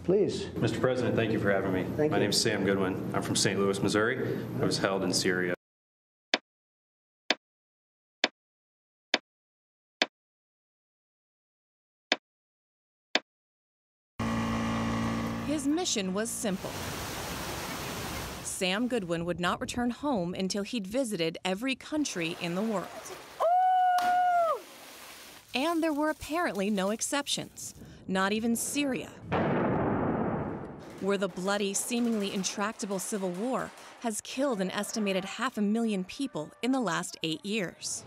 Please. Mr. President, thank you for having me. Thank you. My name is Sam Goodwin. I'm from St. Louis, Missouri. I was held in Syria. His mission was simple. Sam Goodwin would not return home until he'd visited every country in the world. And there were apparently no exceptions, not even Syria, where the bloody, seemingly intractable civil war has killed an estimated 500,000 people in the last 8 years.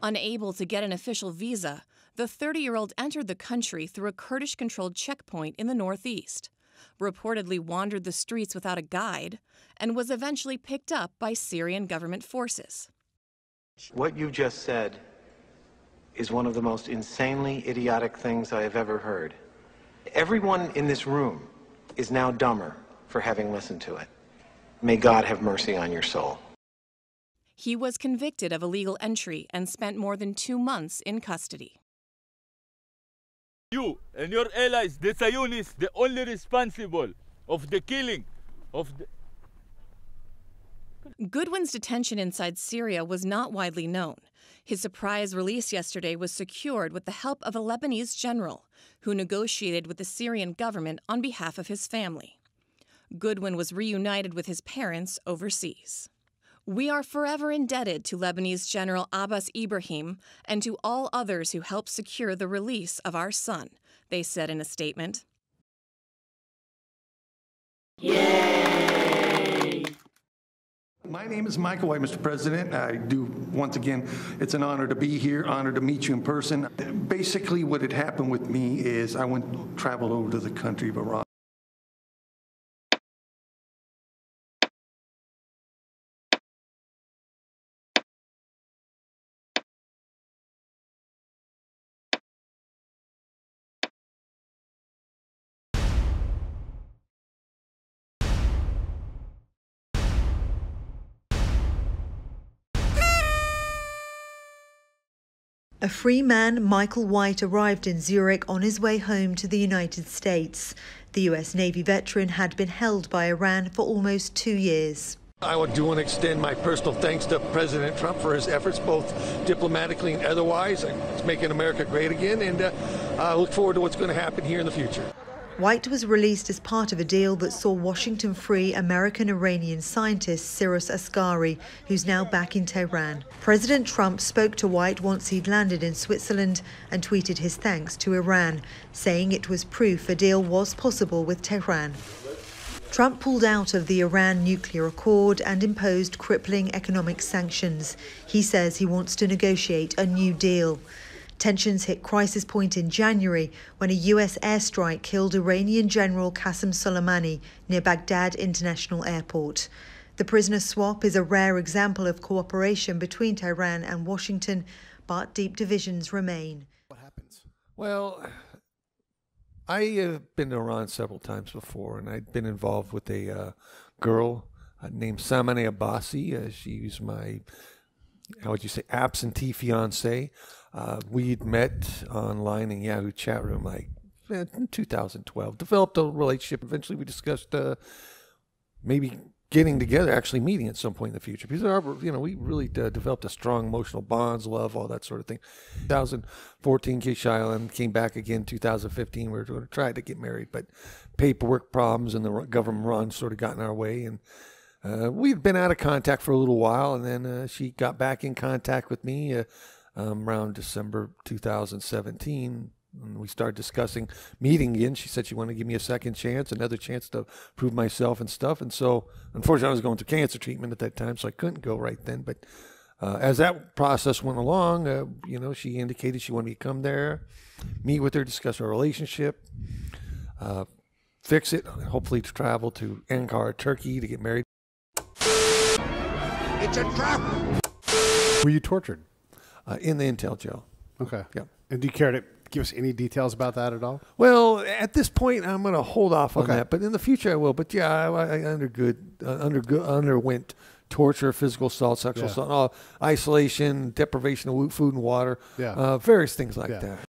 Unable to get an official visa, the 30-year-old entered the country through a Kurdish-controlled checkpoint in the northeast, reportedly wandered the streets without a guide, and was eventually picked up by Syrian government forces. What you just said is one of the most insanely idiotic things I have ever heard. Everyone in this room is now dumber for having listened to it. May God have mercy on your soul. He was convicted of illegal entry and spent more than 2 months in custody. You and your allies, the Zionists, the only responsible of the killing of the... Goodwin's detention inside Syria was not widely known. His surprise release yesterday was secured with the help of a Lebanese general who negotiated with the Syrian government on behalf of his family. Goodwin was reunited with his parents overseas. We are forever indebted to Lebanese General Abbas Ibrahim and to all others who helped secure the release of our son, they said in a statement. Yay! My name is Michael White, Mr. President. I do, once again, it's an honor to be here, honor to meet you in person. Basically, what had happened with me is I traveled over to the country of Iran. A free man, Michael White, arrived in Zurich on his way home to the United States. The U.S. Navy veteran had been held by Iran for almost 2 years. I do want to extend my personal thanks to President Trump for his efforts, both diplomatically and otherwise. It's making America great again, and I look forward to what's going to happen here in the future. White was released as part of a deal that saw Washington free American-Iranian scientist Cyrus Asghari, who's now back in Tehran. President Trump spoke to White once he'd landed in Switzerland and tweeted his thanks to Iran, saying it was proof a deal was possible with Tehran. Trump pulled out of the Iran nuclear accord and imposed crippling economic sanctions. He says he wants to negotiate a new deal. Tensions hit crisis point in January when a U.S. airstrike killed Iranian General Qasem Soleimani near Baghdad International Airport. The prisoner swap is a rare example of cooperation between Tehran and Washington, but deep divisions remain. What happens? Well, I have been to Iran several times before, and I'd been involved with a girl named Samaneh Abbasi. She's my, how would you say, absentee fiance. We'd met online in Yahoo chat room in 2012, developed a relationship. Eventually we discussed maybe getting together, actually meeting at some point in the future. Because we really developed a strong emotional bonds, love, all that sort of thing. 2014, Kish Island, came back again 2015. We were going to try to get married, but paperwork problems and the government run sort of got in our way. And we'd been out of contact for a little while, and then she got back in contact with me around December 2017, and we started discussing meeting again. She said she wanted to give me a second chance, another chance to prove myself and stuff. And so, unfortunately, I was going through cancer treatment at that time, so I couldn't go right then. But as that process went along, she indicated she wanted me to come there, meet with her, discuss our relationship, fix it, hopefully to travel to Ankara, Turkey, to get married. It's a trap! Were you tortured? In the intel jail. Okay. Yep. And do you care to give us any details about that at all? Well, at this point, I'm going to hold off on that, but in the future I will. But yeah, I underwent torture, physical assault, sexual assault, isolation, deprivation of food and water, various things like that.